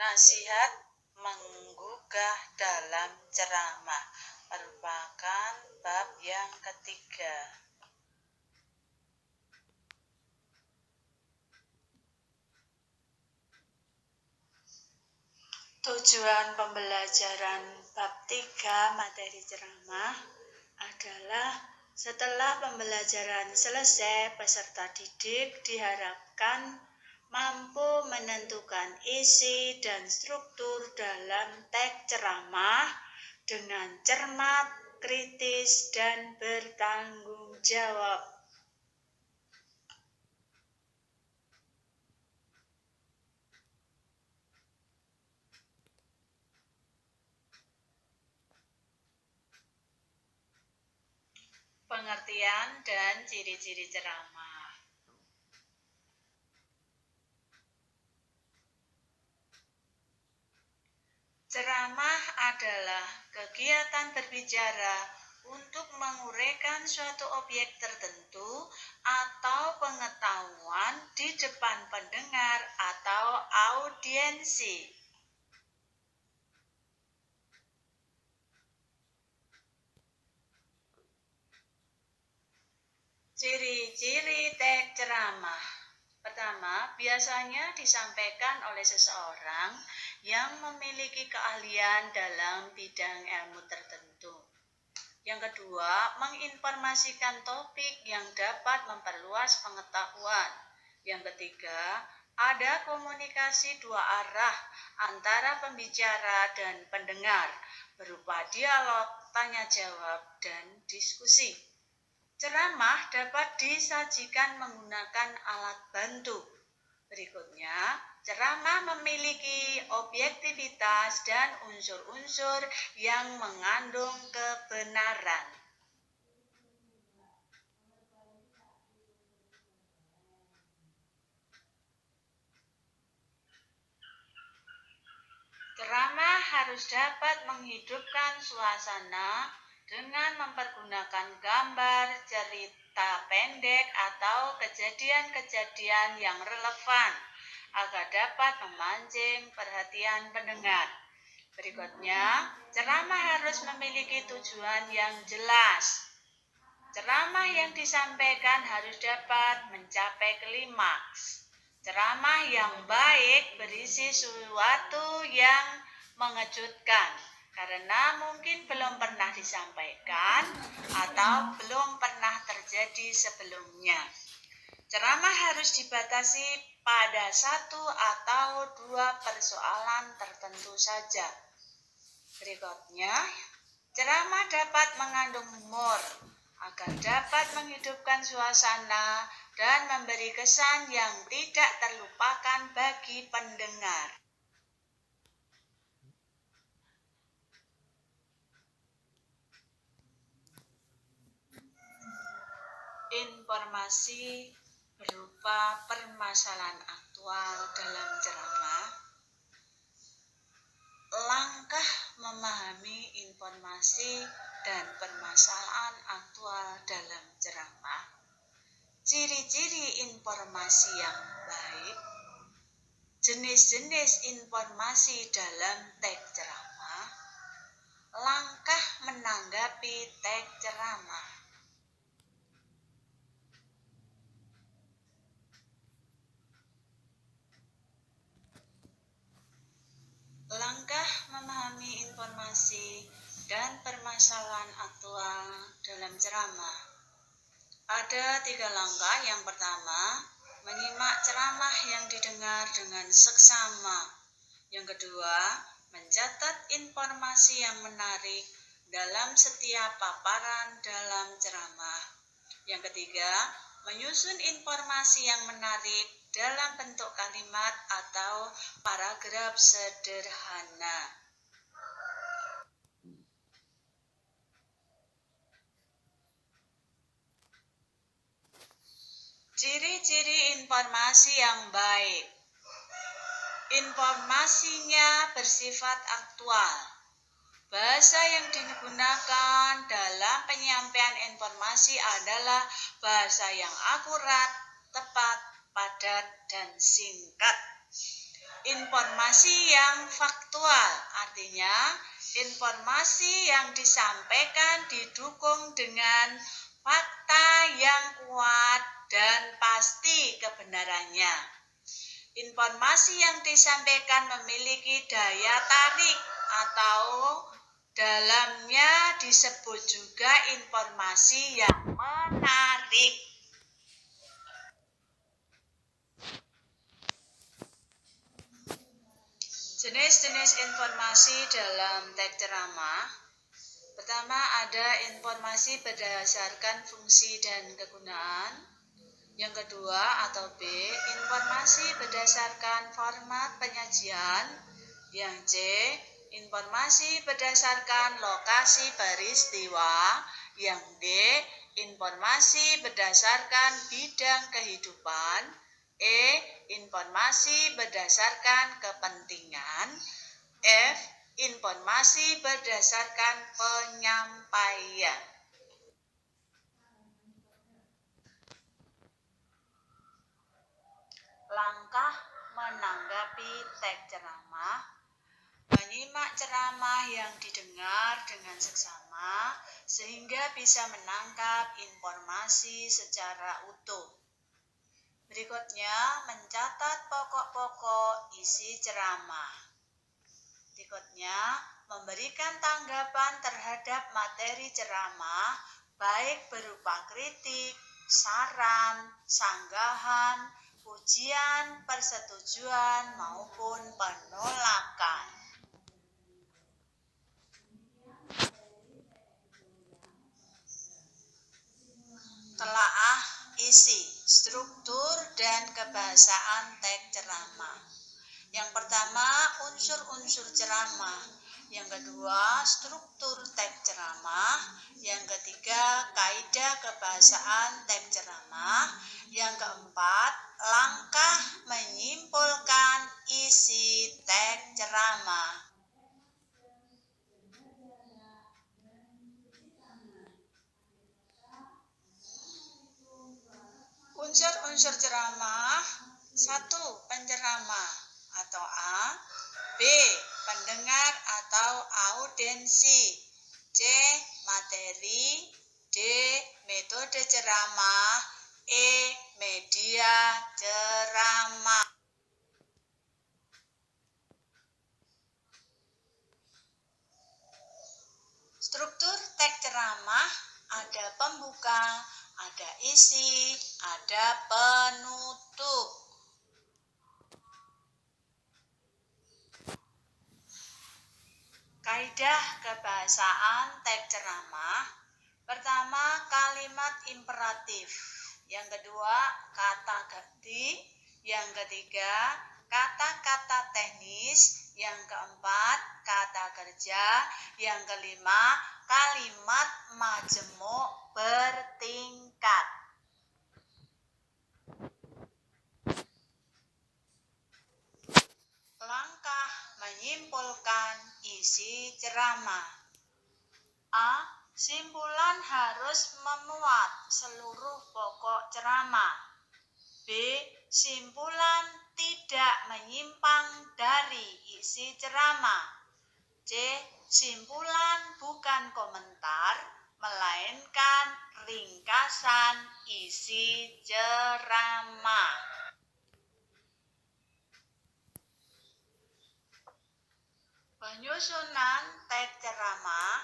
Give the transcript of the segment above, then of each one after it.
Nasihat menggugah dalam ceramah merupakan bab yang ketiga. Tujuan pembelajaran bab 3 materi ceramah adalah setelah pembelajaran selesai, peserta didik diharapkan mampu menentukan isi dan struktur dalam teks ceramah dengan cermat, kritis, dan bertanggung jawab. Pengertian dan ciri-ciri ceramah. Ceramah adalah kegiatan berbicara untuk menguraikan suatu objek tertentu atau pengetahuan di depan pendengar atau audiensi. Ciri-ciri teks ceramah. Pertama, biasanya disampaikan oleh seseorang yang memiliki keahlian dalam bidang ilmu tertentu. Yang kedua, menginformasikan topik yang dapat memperluas pengetahuan. Yang ketiga, ada komunikasi dua arah antara pembicara dan pendengar berupa dialog, tanya jawab, dan diskusi. Ceramah dapat disajikan menggunakan alat bantu. Berikutnya, ceramah memiliki objektivitas dan unsur-unsur yang mengandung kebenaran. Ceramah harus dapat menghidupkan suasana dengan mempergunakan gambar, cerita pendek, atau kejadian-kejadian yang relevan agar dapat memancing perhatian pendengar. Berikutnya, ceramah harus memiliki tujuan yang jelas. Ceramah yang disampaikan harus dapat mencapai klimaks. Ceramah yang baik berisi sesuatu yang mengejutkan karena mungkin belum pernah disampaikan atau belum pernah terjadi sebelumnya. Ceramah harus dibatasi pada satu atau dua persoalan tertentu saja. Berikutnya, ceramah dapat mengandung humor agar dapat menghidupkan suasana dan memberi kesan yang tidak terlupakan bagi pendengar. Informasi berupa permasalahan aktual dalam ceramah. Langkah memahami informasi dan permasalahan aktual dalam ceramah. Ciri-ciri informasi yang baik. Jenis-jenis informasi dalam teks ceramah. Langkah menanggapi teks ceramah. Langkah memahami informasi dan permasalahan aktual dalam ceramah. Ada 3 langkah. Yang pertama, menyimak ceramah yang didengar dengan seksama. Yang kedua, mencatat informasi yang menarik dalam setiap paparan dalam ceramah. Yang ketiga, menyusun informasi yang menarik dalam bentuk kalimat atau paragraf sederhana. Ciri-ciri informasi yang baik. Informasinya bersifat aktual. Bahasa yang digunakan dalam penyampaian informasi adalah bahasa yang akurat, tepat, padat, dan singkat. informasi yang faktual, artinya informasi yang disampaikan didukung dengan fakta yang kuat dan pasti kebenarannya. Informasi yang disampaikan memiliki daya tarik atau dalamnya disebut juga informasi yang menarik. Jenis-jenis informasi dalam teks ceramah. Pertama, ada informasi berdasarkan fungsi dan kegunaan. Yang kedua atau B, informasi berdasarkan format penyajian. Yang C, informasi berdasarkan lokasi peristiwa. Yang D, informasi berdasarkan bidang kehidupan. E, informasi berdasarkan kepentingan. F, informasi berdasarkan penyampaian. Langkah menanggapi teks ceramah. Menyimak ceramah yang didengar dengan seksama sehingga bisa menangkap informasi secara utuh. Berikutnya, mencatat pokok-pokok isi ceramah. Berikutnya, memberikan tanggapan terhadap materi ceramah, baik berupa kritik, saran, sanggahan, pujian, persetujuan, maupun penolakan. Telaah isi, struktur, dan kebahasaan teks ceramah. Yang pertama, unsur-unsur ceramah. Yang kedua, struktur teks ceramah. Yang ketiga, kaidah kebahasaan teks ceramah. Yang keempat, langkah menyimpulkan isi teks ceramah. Unsur-unsur ceramah. 1. Penceramah atau A. B. Pendengar atau audiensi. C. Materi. D. Metode ceramah. E. Media ceramah. Struktur teks ceramah ada pembuka, ada isi, ada penutup. Kaidah kebahasaan teks ceramah. Pertama, kalimat imperatif. Yang kedua, kata ganti. Yang ketiga, kata-kata teknis. Yang keempat, kata kerja. Yang kelima, kalimat majemuk bertingkat. Langkah menyimpulkan isi ceramah. A. Simpulan harus memuat seluruh pokok ceramah. B. Simpulan tidak menyimpang dari isi ceramah. C. Simpulan bukan komentar, melainkan ringkasan isi ceramah. Penyusunan teks ceramah.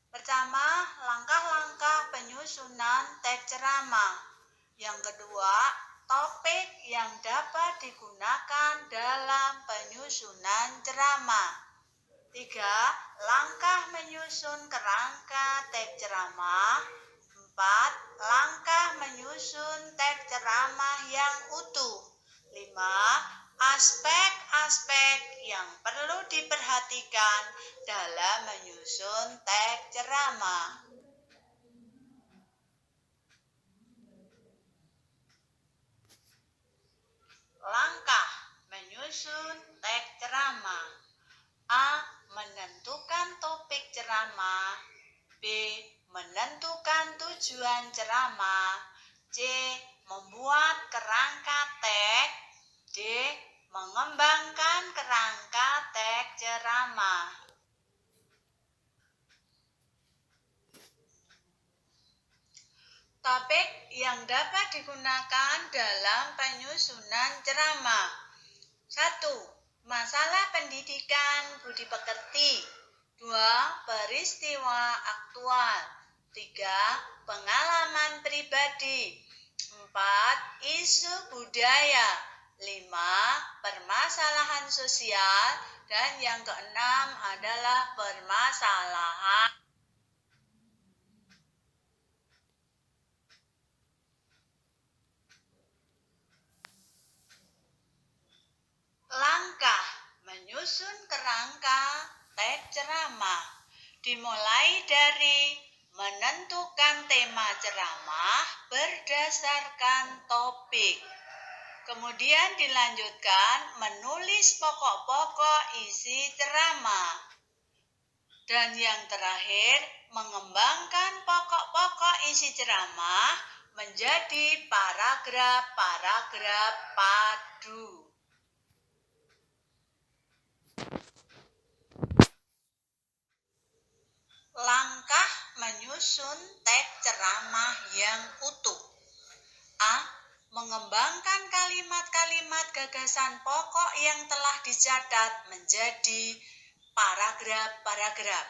Pertama, langkah-langkah penyusunan teks ceramah. Yang kedua, topik yang dapat digunakan dalam penyusunan ceramah. 3. Langkah menyusun kerangka teks ceramah. 4. Langkah menyusun teks ceramah yang utuh. 5. Aspek-aspek yang perlu diperhatikan dalam menyusun teks ceramah. Langkah menyusun teks ceramah. A. Menentukan topik ceramah. B. Menentukan tujuan ceramah. C. Membuat kerangka teks. D. mengembangkan kerangka teks ceramah. Topik yang dapat digunakan dalam penyusunan ceramah. 1. Masalah pendidikan budi pekerti. 2. Peristiwa aktual. 3. Pengalaman pribadi. 4. Isu budaya. 5. Permasalahan sosial. Dan yang keenam adalah permasalahan langkah menyusun kerangka teks ceramah. Dimulai dari menentukan tema ceramah berdasarkan topik. Kemudian dilanjutkan menulis pokok-pokok isi ceramah. Dan yang terakhir, mengembangkan pokok-pokok isi ceramah menjadi paragraf-paragraf padu. Langkah menyusun teks ceramah yang utuh. A. Mengembangkan kalimat-kalimat gagasan pokok yang telah dicatat menjadi paragraf-paragraf.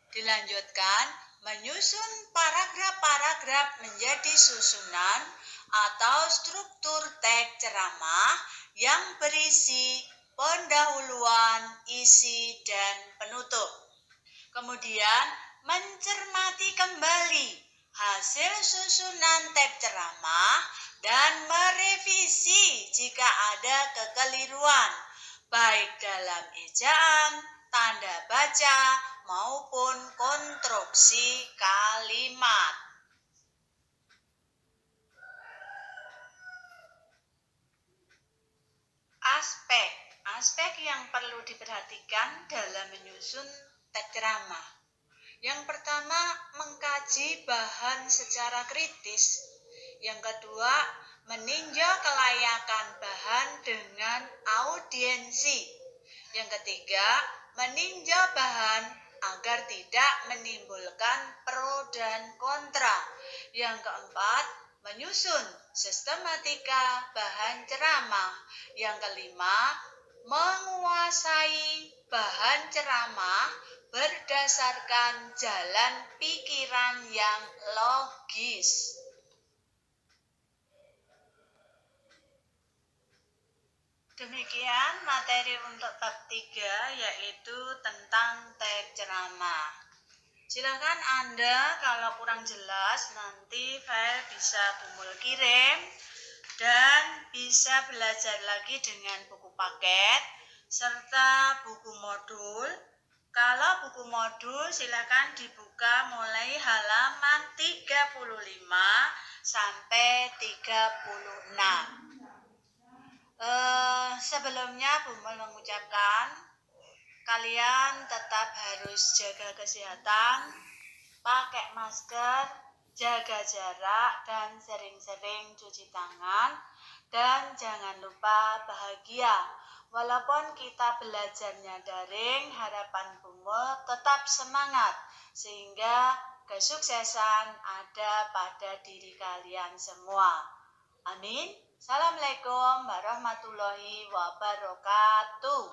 Dilanjutkan, menyusun paragraf-paragraf menjadi susunan atau struktur teks ceramah yang berisi pendahuluan, isi, dan penutup. Kemudian, mencermati kembali hasil susunan teks ceramah dan merevisi jika ada kekeliruan, baik dalam ejaan, tanda baca, maupun konstruksi kalimat. Aspek yang perlu diperhatikan dalam menyusun teks ceramah. Yang pertama, mengkaji bahan secara kritis. Yang kedua, meninjau kelayakan bahan dengan audiensi. Yang ketiga, meninjau bahan agar tidak menimbulkan pro dan kontra. Yang keempat, menyusun sistematika bahan ceramah. Yang kelima, menguasai bahan ceramah berdasarkan jalan pikiran yang logis. Demikian materi untuk bab 3, yaitu tentang teks ceramah. Silakan Anda kalau kurang jelas nanti file bisa Bumul kirim dan bisa belajar lagi dengan buku paket serta buku modul. Kalau buku modul silakan dibuka mulai halaman 35 sampai 36. Sebelumnya Bumul mengucapkan kalian tetap harus jaga kesehatan, pakai masker, jaga jarak, dan sering-sering cuci tangan. Dan jangan lupa bahagia. Walaupun kita belajarnya daring, harapan Bumul tetap semangat sehingga kesuksesan ada pada diri kalian semua. Amin. Assalamualaikum warahmatullahi wabarakatuh.